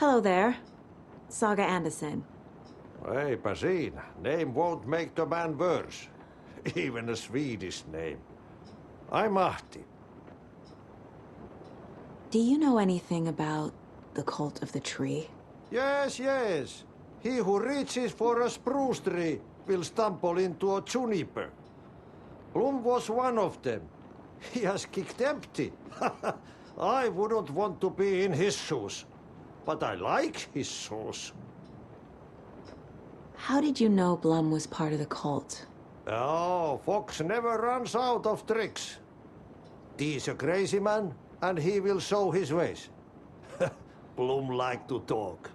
Hello there. Saga Anderson. Hey, Basin, name won't make the man worse. Even a Swedish name. I'm Ahti. Do you know anything about the Cult of the Tree? Yes, yes. He who reaches for a spruce tree will stumble into a juniper. Blum was one of them. He has kicked empty. I wouldn't want to be in his shoes. But I like his shoes. How did you know Blum was part of the cult? Oh, Fox never runs out of tricks. He's a crazy man, and he will show his ways. Blum like to talk.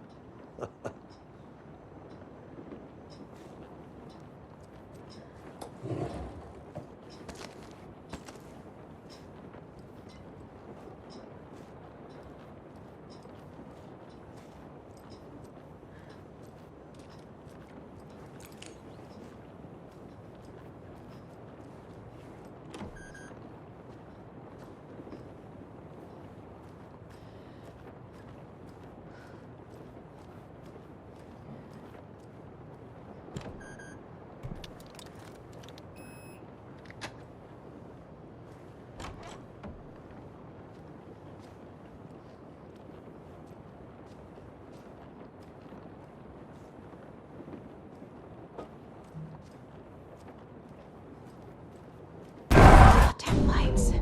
Damn lights.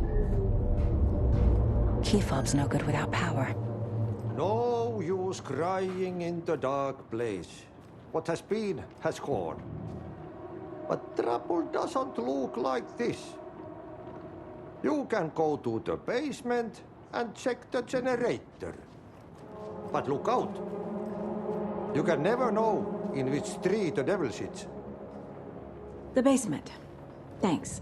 Key fob's no good without power. No use crying in the dark place. What has been has gone. But trouble doesn't look like this. You can go to the basement and check the generator. But look out. You can never know in which tree the devil sits. The basement. Thanks.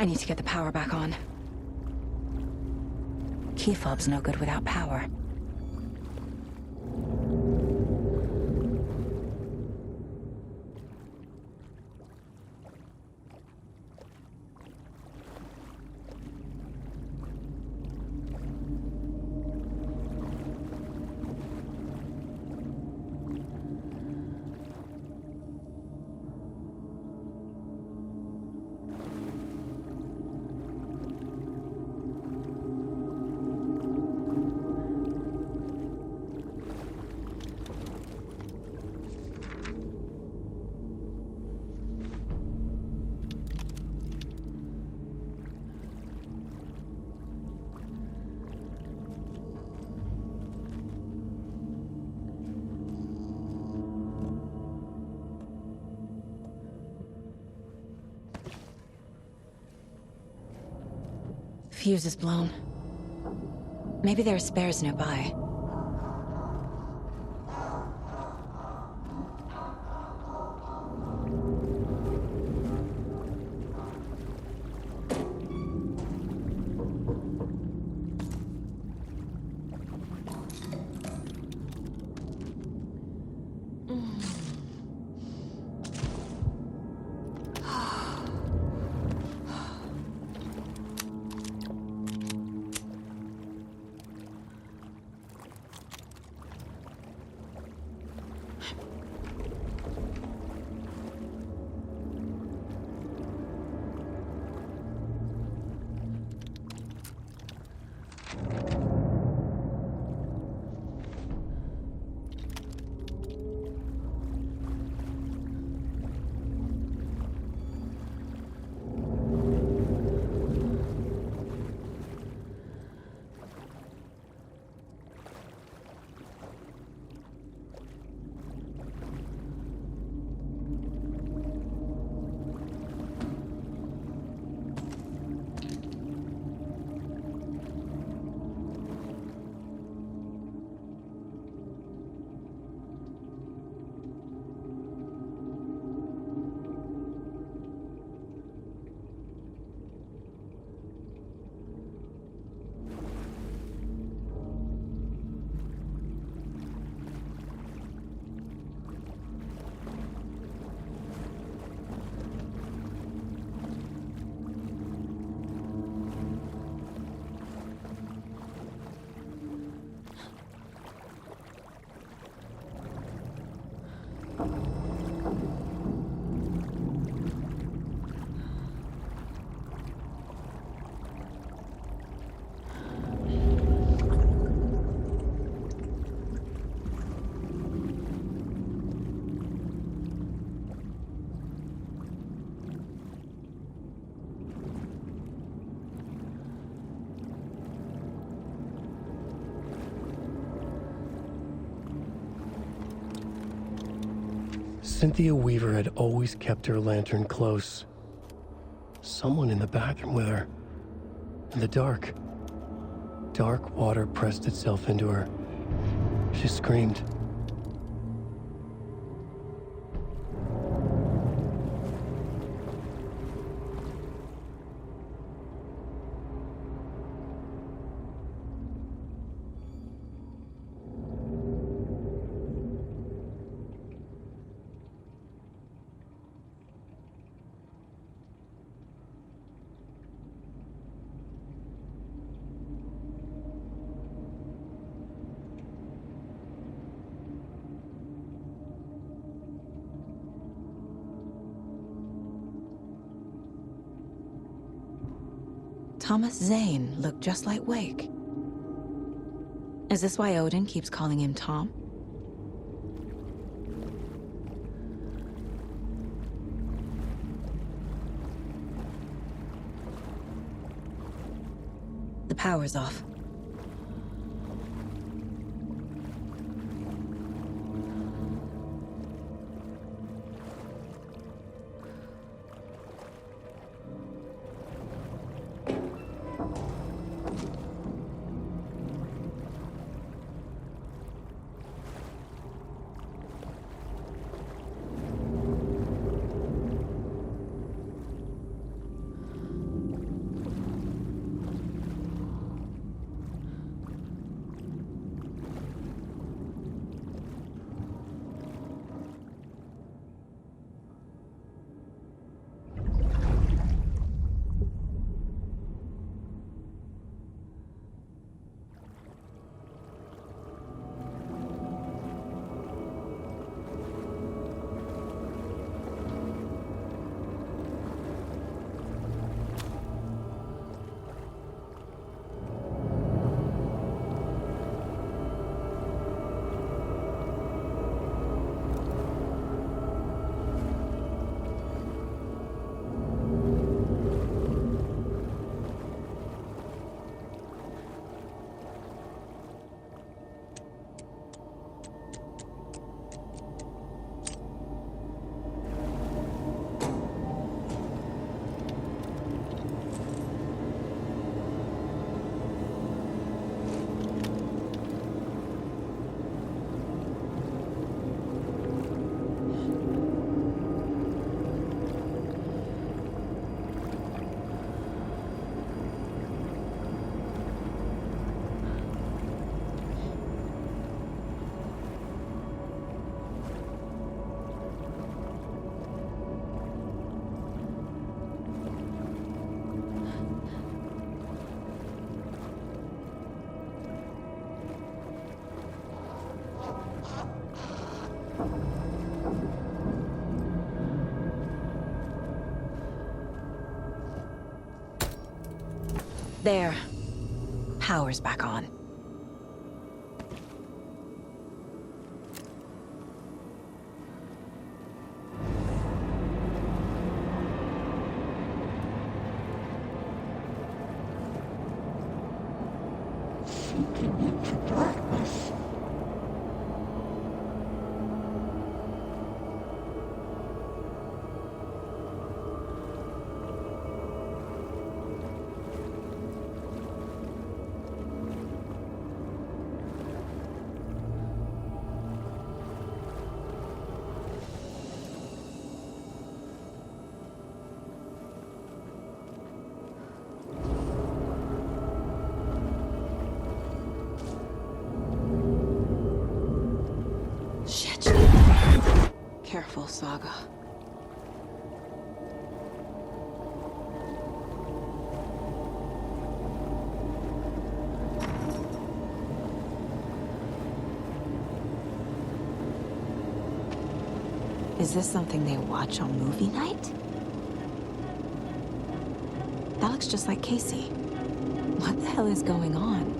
I need to get the power back on. Key fob's no good without power. Fuse is blown. Maybe there are spares nearby. Cynthia Weaver had always kept her lantern close. Someone in the bathroom with her. In the dark. Dark water pressed itself into her. She screamed. Thomas Zane looked just like Wake. Is this why Odin keeps calling him Tom? The power's off. There. Power's back on. Shit. Careful, Saga. Is this something they watch on movie night? That looks just like Casey. What the hell is going on?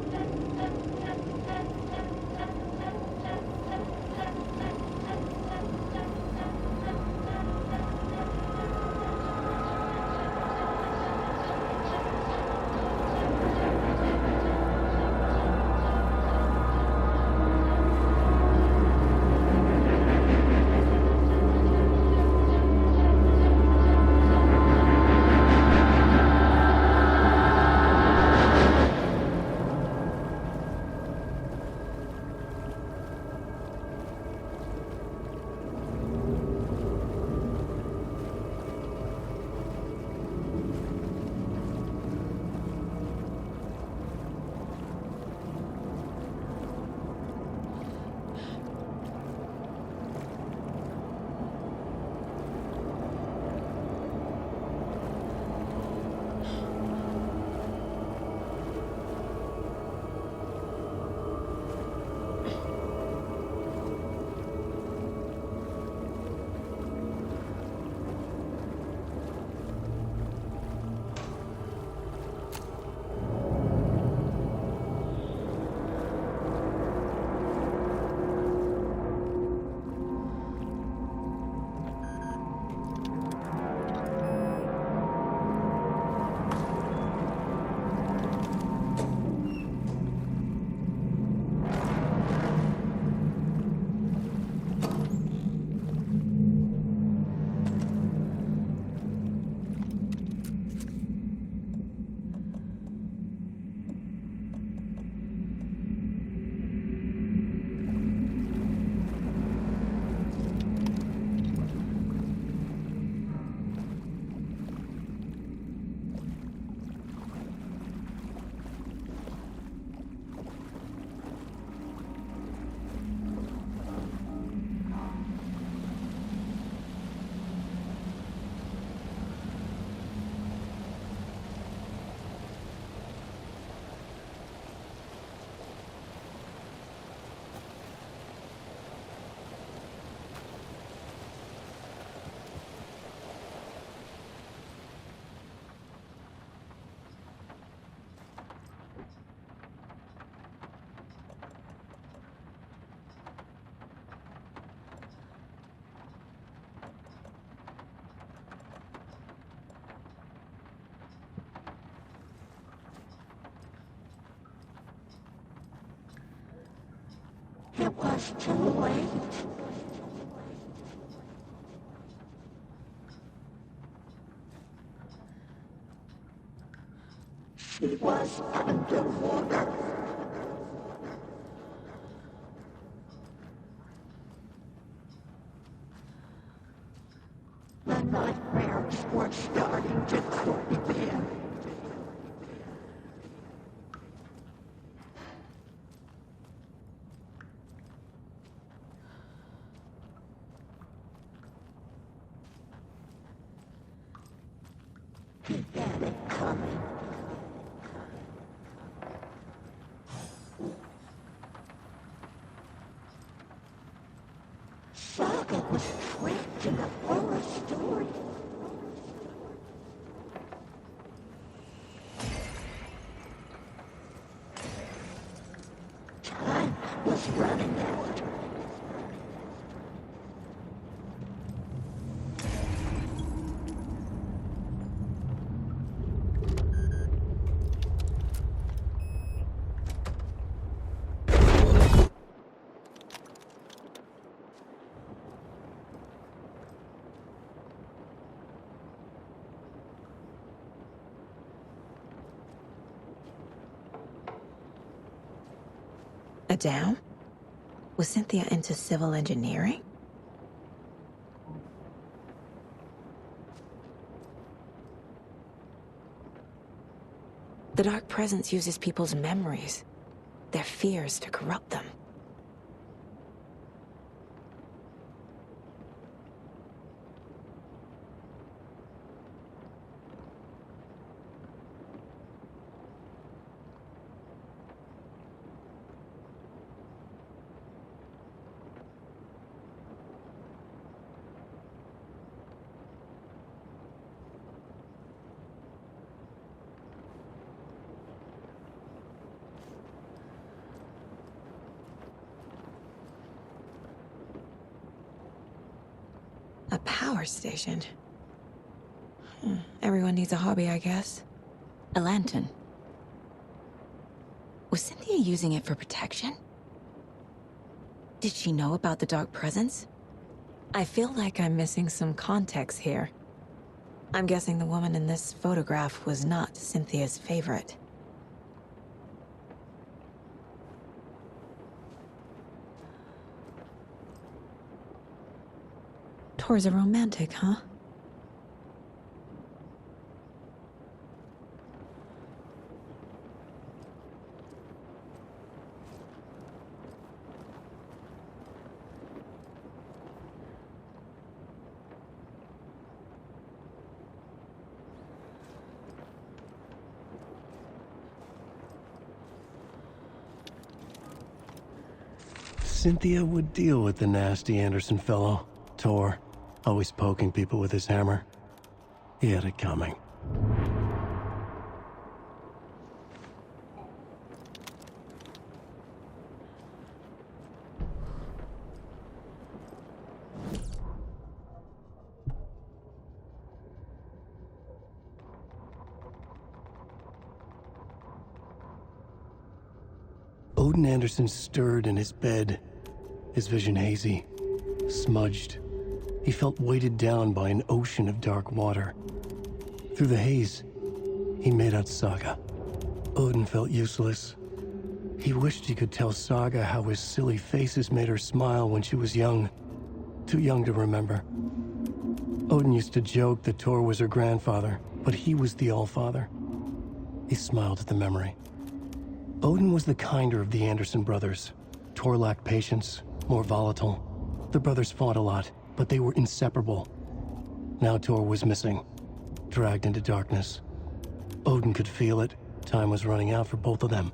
It was too late. She was underwater. The nightmares were starting to creep in. He had it coming. Saga was trapped in a forest story. was running out. A dam? Was Cynthia into civil engineering? The Dark Presence uses people's memories, their fears to corrupt them. A power station. Everyone needs a hobby, I guess. A lantern. Was Cynthia using it for protection? Did she know about the Dark Presence? I feel like I'm missing some context here. I'm guessing the woman in this photograph was not Cynthia's favorite. Tor's a romantic, huh? Cynthia would deal with the nasty Anderson fellow, Tor, always poking people with his hammer. He had it coming. Odin Anderson stirred in his bed, his vision hazy, smudged. He felt weighted down by an ocean of dark water. Through the haze, he made out Saga. Odin felt useless. He wished he could tell Saga how his silly faces made her smile when she was young. Too young to remember. Odin used to joke that Tor was her grandfather, but he was the Allfather. He smiled at the memory. Odin was the kinder of the Anderson brothers. Tor lacked patience, more volatile. The brothers fought a lot, but they were inseparable. Now Tor was missing, dragged into darkness. Odin could feel it. Time was running out for both of them.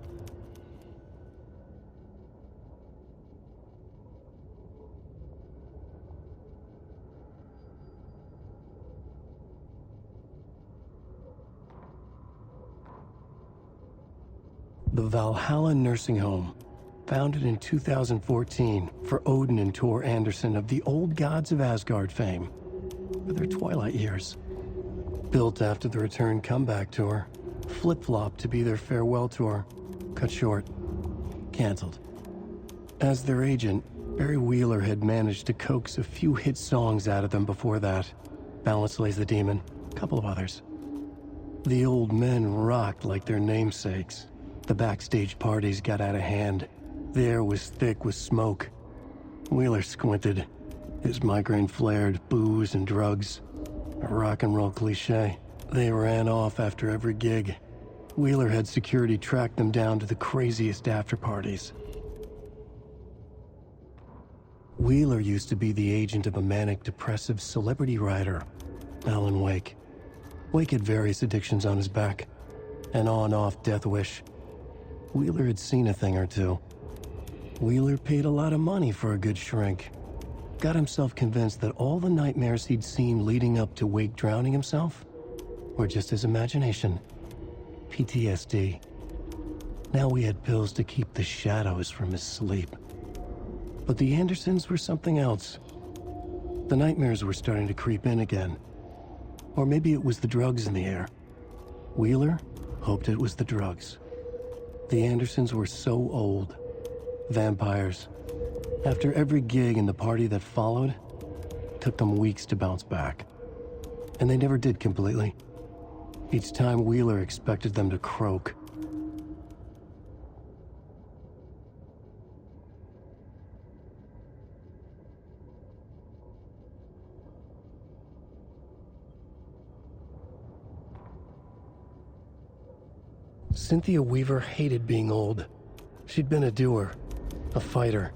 The Valhalla Nursing Home, founded in 2014 for Odin and Tor Anderson of the Old Gods of Asgard fame, for their twilight years. Built after the return comeback tour, flip-flopped to be their farewell tour, cut short, canceled. As their agent, Barry Wheeler had managed to coax a few hit songs out of them before that. Balance Lays the Demon, a couple of others. The old men rocked like their namesakes. The backstage parties got out of hand. The air was thick with smoke. Wheeler squinted. His migraine flared, booze and drugs. A rock and roll cliche. They ran off after every gig. Wheeler had security track them down to the craziest after parties. Wheeler used to be the agent of a manic-depressive celebrity writer, Alan Wake. Wake had various addictions on his back. An on-off death wish. Wheeler had seen a thing or two. Wheeler paid a lot of money for a good shrink. Got himself convinced that all the nightmares he'd seen leading up to Wake drowning himself were just his imagination. PTSD. Now he had pills to keep the shadows from his sleep. But the Andersons were something else. The nightmares were starting to creep in again. Or maybe it was the drugs in the air. Wheeler hoped it was the drugs. The Andersons were so old. Vampires. After every gig and the party that followed, it took them weeks to bounce back. And they never did completely. Each time Wheeler expected them to croak. Cynthia Weaver hated being old. She'd been a doer, a fighter.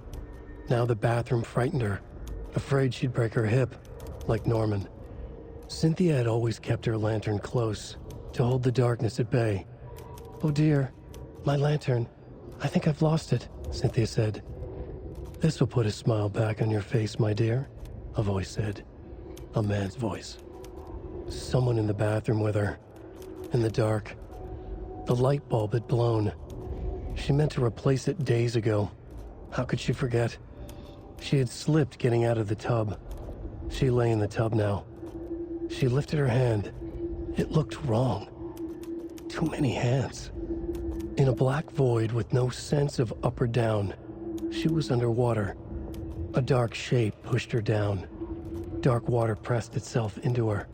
Now the bathroom frightened her, afraid she'd break her hip, like Norman. Cynthia had always kept her lantern close, to hold the darkness at bay. "Oh dear, my lantern. I think I've lost it," Cynthia said. "This will put a smile back on your face, my dear," a voice said. A man's voice. Someone in the bathroom with her. In the dark. The light bulb had blown. She meant to replace it days ago. How could she forget? She had slipped getting out of the tub. She lay in the tub now. She lifted her hand. It looked wrong. Too many hands. In a black void with no sense of up or down, she was underwater. A dark shape pushed her down. Dark water pressed itself into her.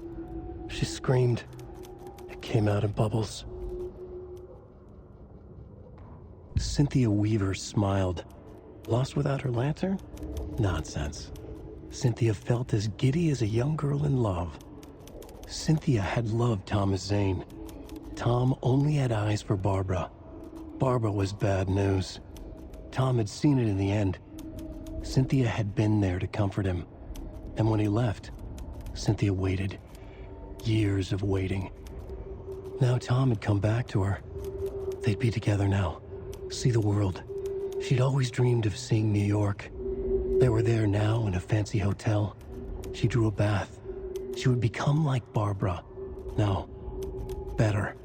She screamed. It came out in bubbles. Cynthia Weaver smiled. Lost without her lantern? Nonsense. Cynthia felt as giddy as a young girl in love. Cynthia had loved Thomas Zane. Tom only had eyes for Barbara. Barbara was bad news. Tom had seen it in the end. Cynthia had been there to comfort him. And when he left, Cynthia waited. Years of waiting. Now Tom had come back to her. They'd be together now. See the world. She'd always dreamed of seeing New York. They were there now in a fancy hotel. She drew a bath. She would become like Barbara. No, better.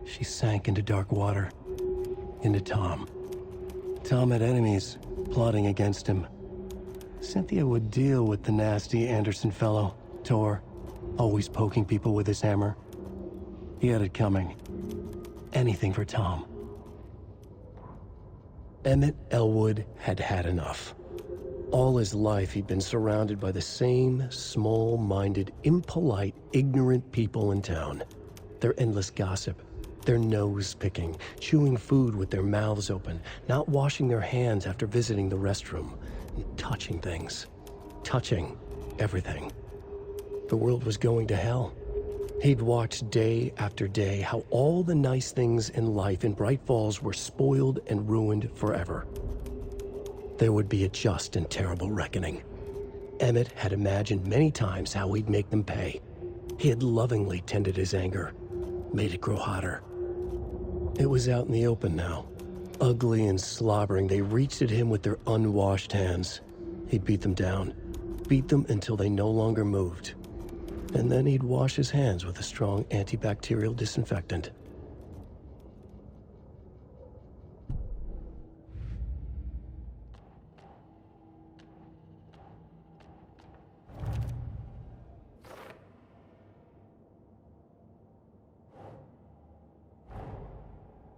She sank into dark water. Into Tom. Tom had enemies, plotting against him. Cynthia would deal with the nasty Anderson fellow, Tor, always poking people with his hammer. He had it coming. Anything for Tom. Emmett Elwood had had enough. All his life he'd been surrounded by the same small-minded, impolite, ignorant people in town. Their endless gossip, their nose-picking, chewing food with their mouths open, not washing their hands after visiting the restroom, and touching things. Touching everything. The world was going to hell. He'd watched day after day how all the nice things in life in Bright Falls were spoiled and ruined forever. There would be a just and terrible reckoning. Emmett had imagined many times how he'd make them pay. He had lovingly tended his anger, made it grow hotter. It was out in the open now. Ugly and slobbering, they reached at him with their unwashed hands. He'd beat them down, beat them until they no longer moved. And then he'd wash his hands with a strong antibacterial disinfectant.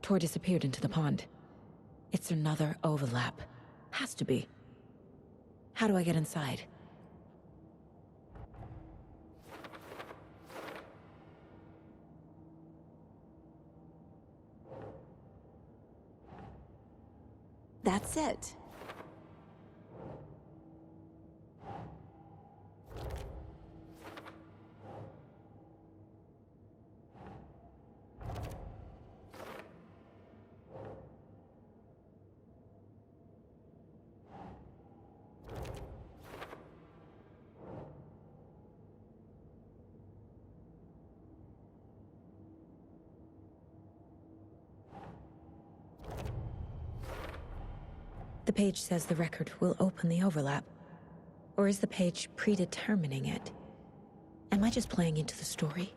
Tor disappeared into the pond. It's another overlap. Has to be. How do I get inside? That's it. The page says the record will open the overlap. Or is the page predetermining it? Am I just playing into the story?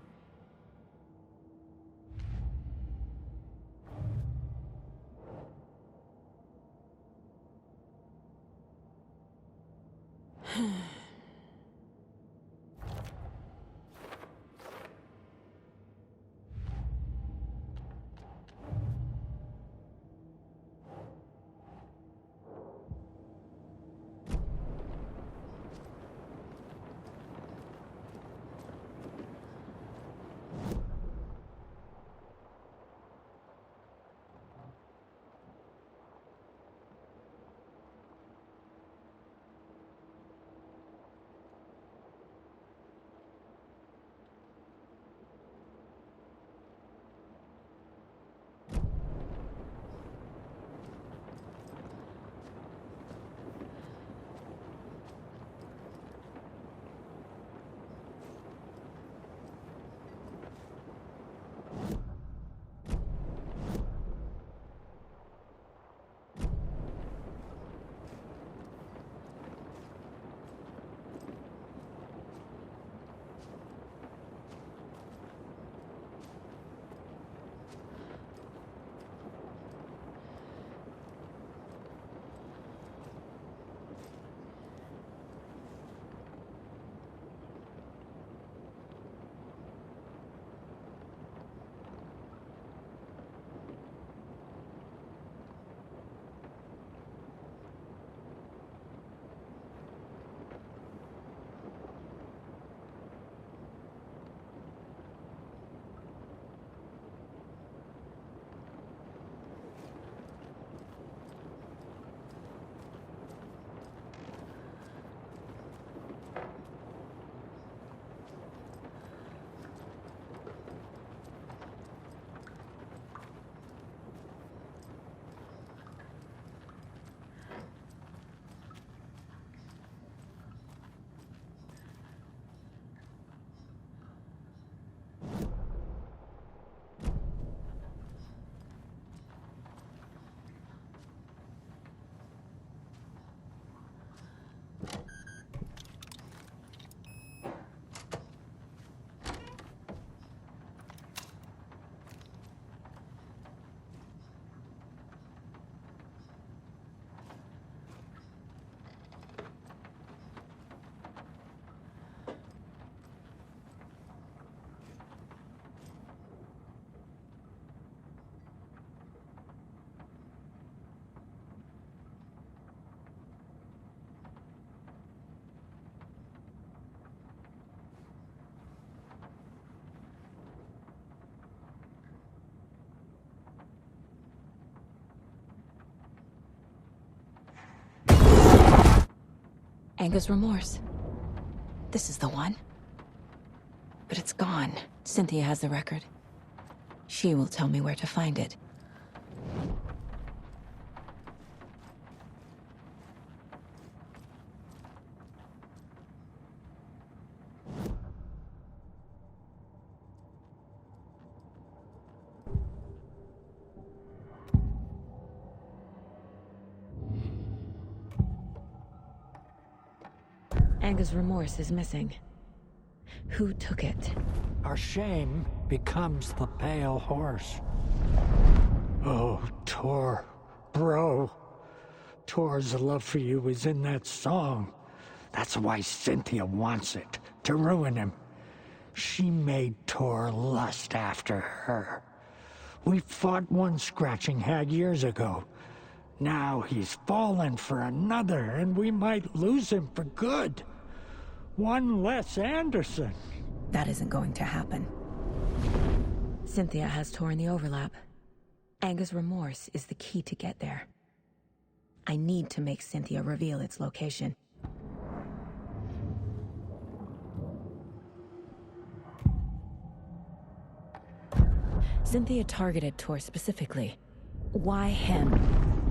Anger's Remorse. This is the one. But it's gone. Cynthia has the record. She will tell me where to find it. Anger's Remorse is missing. Who took it? Our shame becomes the pale horse. Oh, Tor. Bro. Tor's love for you is in that song. That's why Cynthia wants it, to ruin him. She made Tor lust after her. We fought one scratching hag years ago. Now he's fallen for another, and we might lose him for good. One less Anderson. That isn't going to happen. Cynthia has Tor in the overlap. Anger's Remorse is the key to get there. I need to make Cynthia reveal its location. Cynthia targeted Tor specifically. Why him?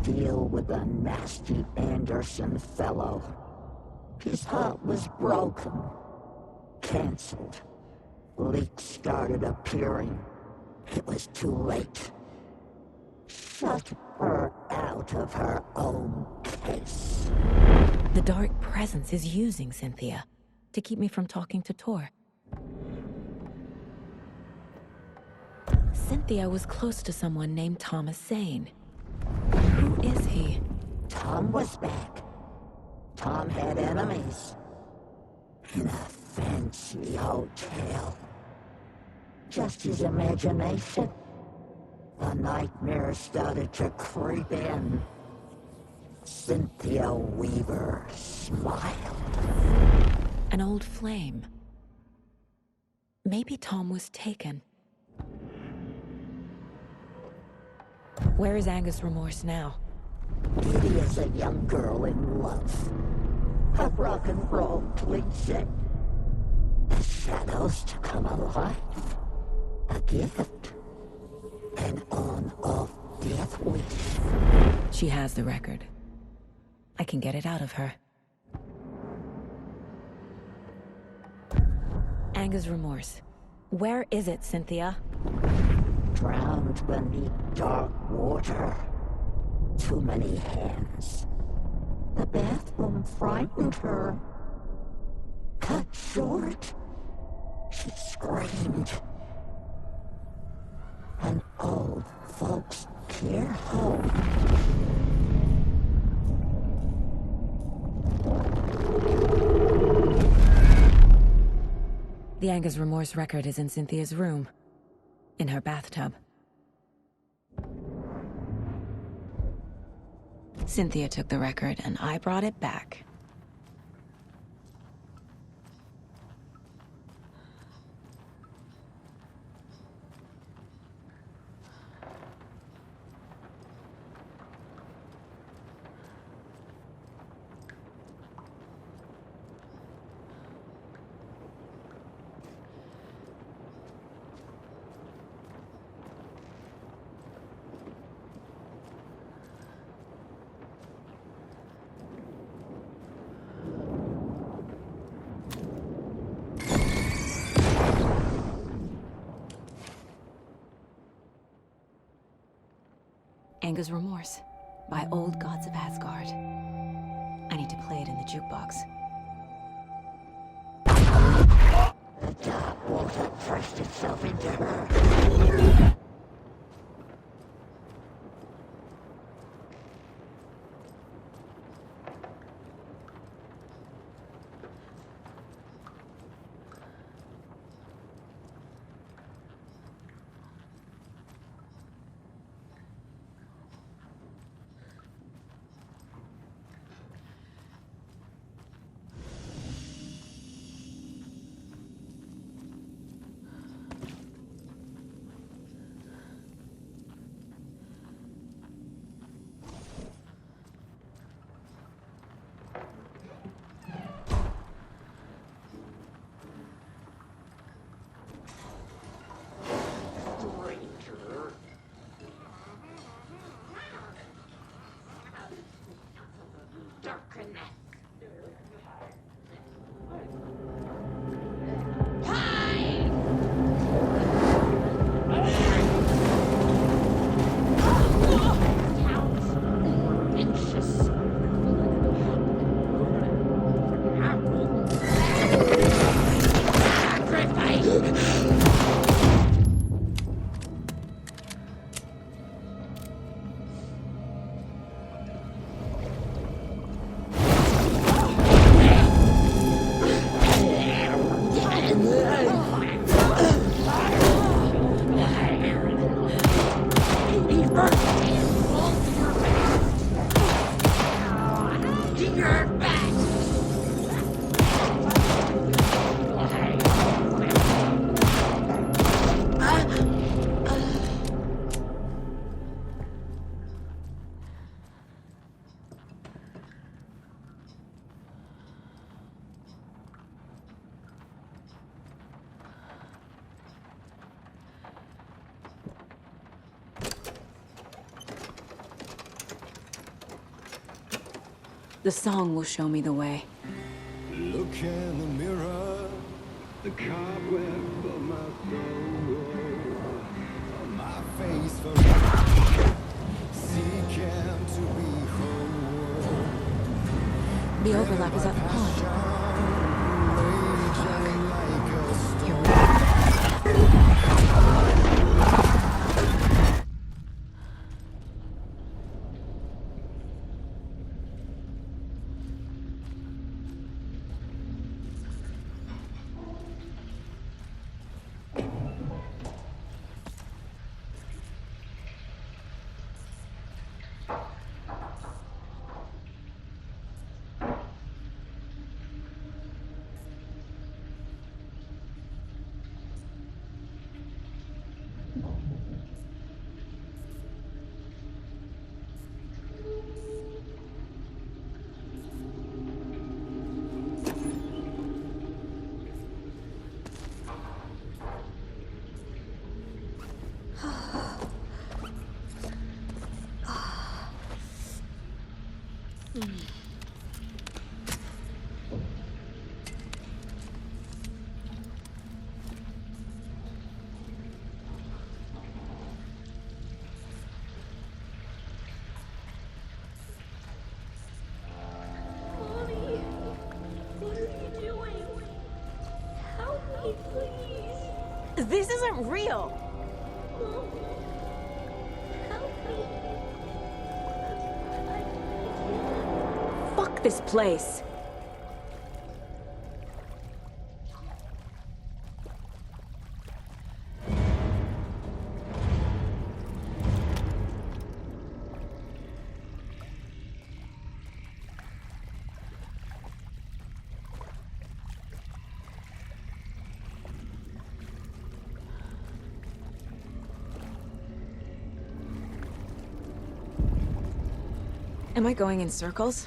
Deal with the nasty Anderson fellow. His heart was broken. Cancelled. Leaks started appearing. It was too late. Shut her out of her own case. The Dark Presence is using Cynthia to keep me from talking to Tor. Cynthia was close to someone named Thomas Zane. Who is he? Tom was back. Tom had enemies. in a fancy hotel. Just his imagination. The nightmare started to creep in. Cynthia Weaver smiled. An old flame. Maybe Tom was taken. Where is Angus Remorse now? Kitty is a young girl in love. A rock and roll cliche. The shadows to come alive. A gift. An on-off death wish. She has the record. I can get it out of her. Angus Remorse. Where is it, Cynthia? Drowned beneath dark water. Too many hands. The bathroom frightened her. Cut short. She screamed. An old folks' care home. The Angus Remorse record is in Cynthia's room. In her bathtub. Cynthia took the record, and I brought it back. Angus Remorse by Old Gods of Asgard. I need to play it in the jukebox. The dark water pressed itself into her. The song will show me the way. Look in the mirror, the cobweb of my soul, my face for seeking to be whole. The overlap is at the pond. Raging like a storm. Mommy, what are you doing? Help me, please. This isn't real! Mom, help me. Fuck this place! Am I going in circles?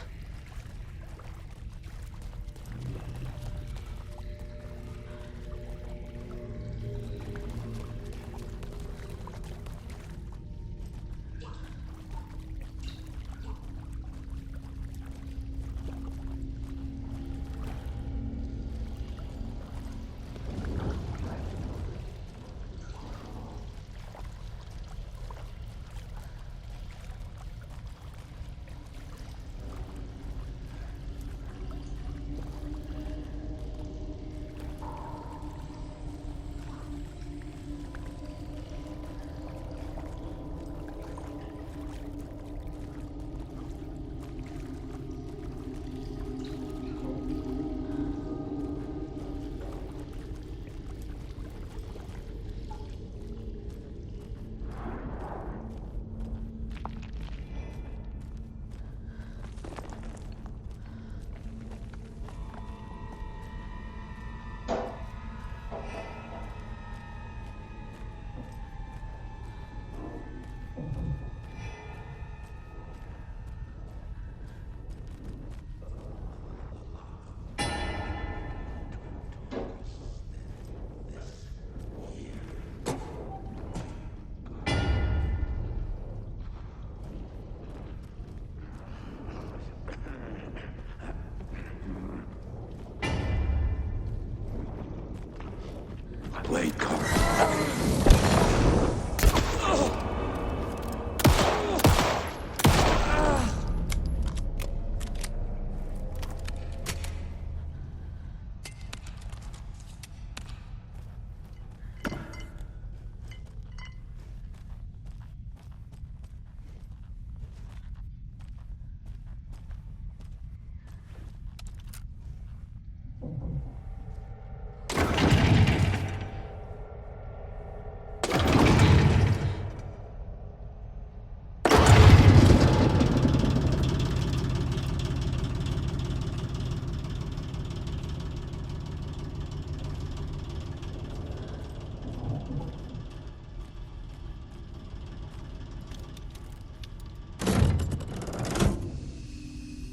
Blade car.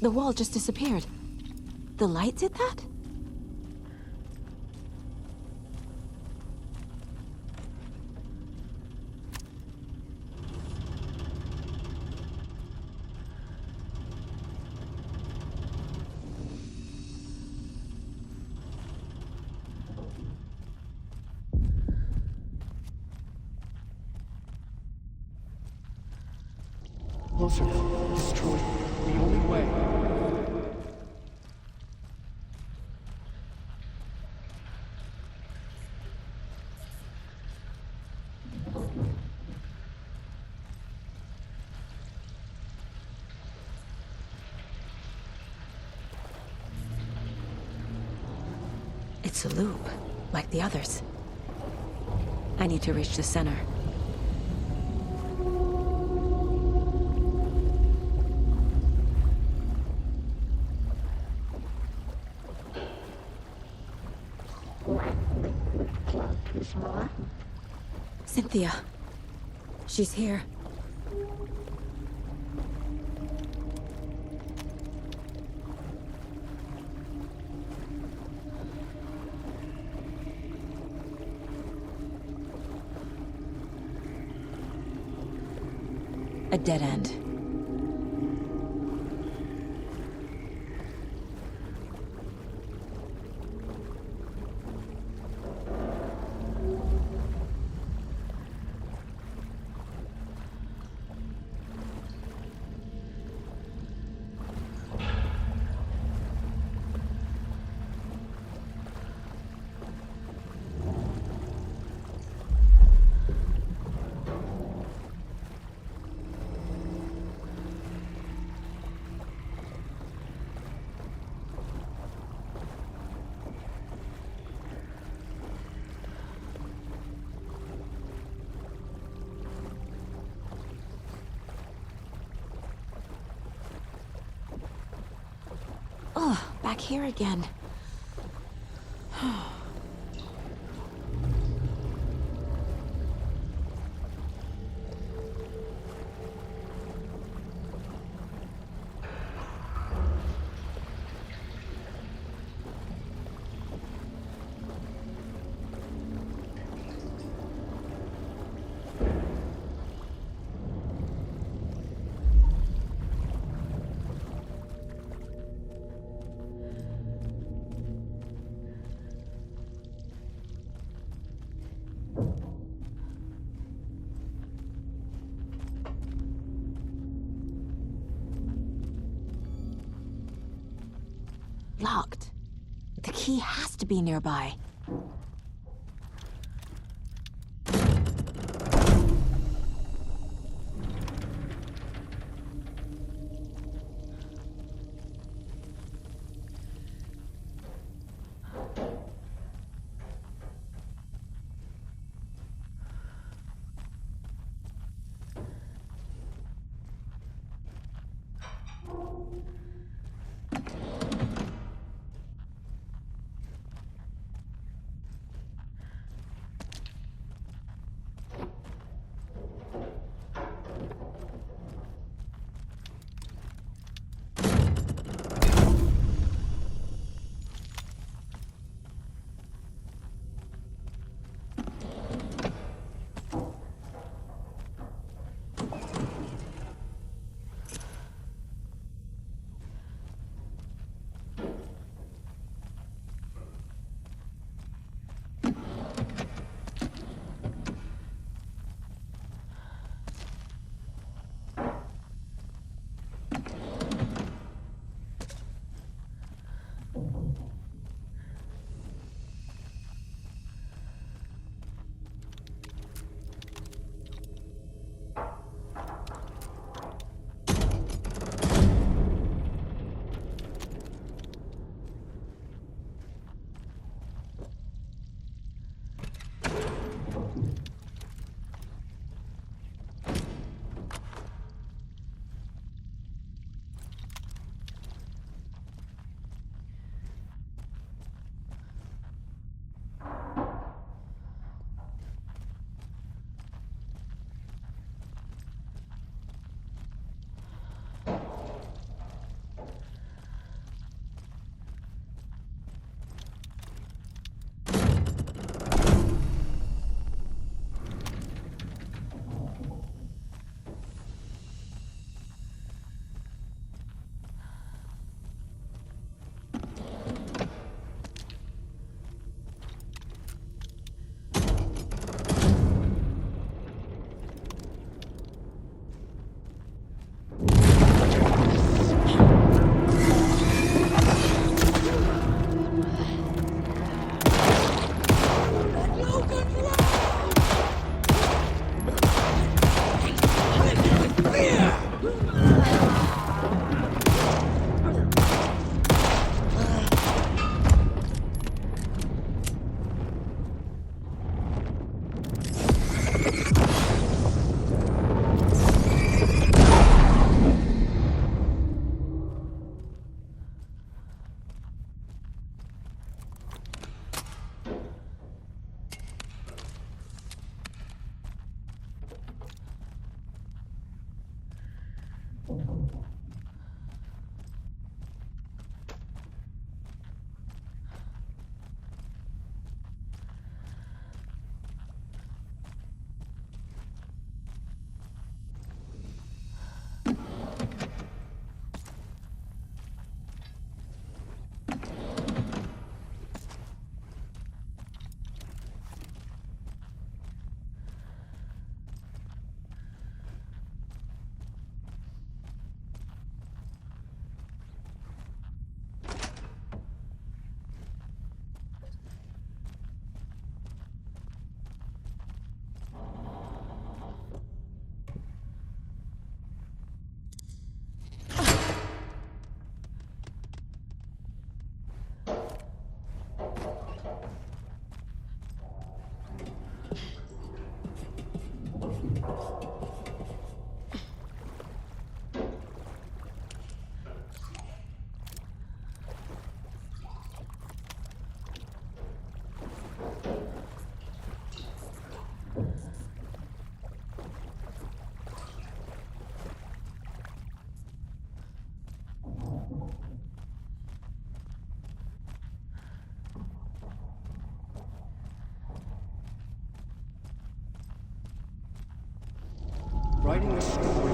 The wall just disappeared. The light did that? Closer. Destroy. The only way. It's a loop, like the others. I need to reach the center. Cynthia. She's here. A dead end. back here again. Locked. The key has to be nearby. writing a story.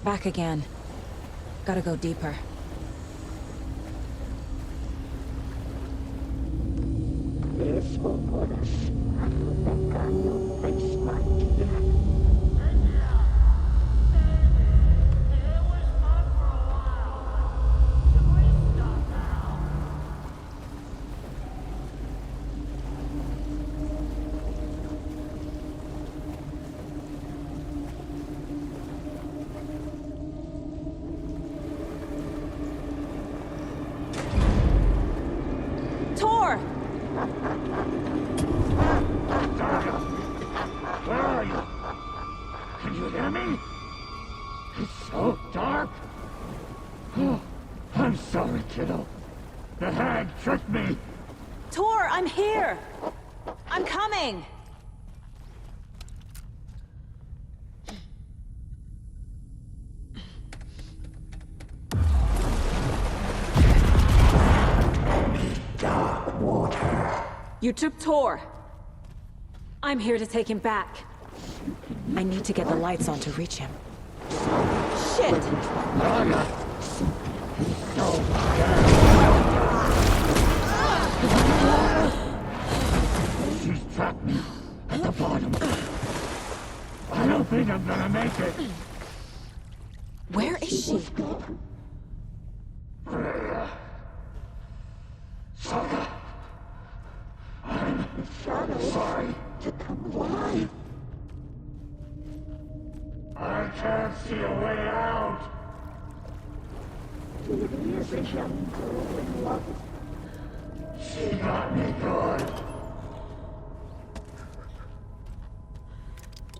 Back again. Gotta go deeper. This will put us, I think, on your face, my dear. Tor! Where are you? Can you hear me? It's so dark. Oh, I'm sorry, kiddo. The hag tricked me. Tor, I'm here! I'm coming! Dark water. You took Tor. I'm here to take him back. I need to get the lights on to reach him. Shit! She's trapped me at the bottom. I don't think I'm gonna make it. Where is she? Freya. Sokka. I'm sorry. To come alive. I can't see a way out. He is a young girl in love. She got me good.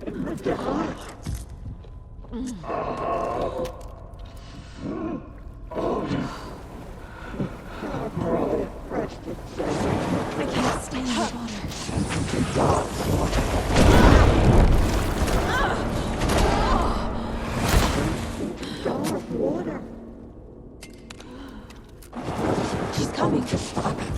In the dark. I can't stay in the water. Dark water. She's coming. Stop it.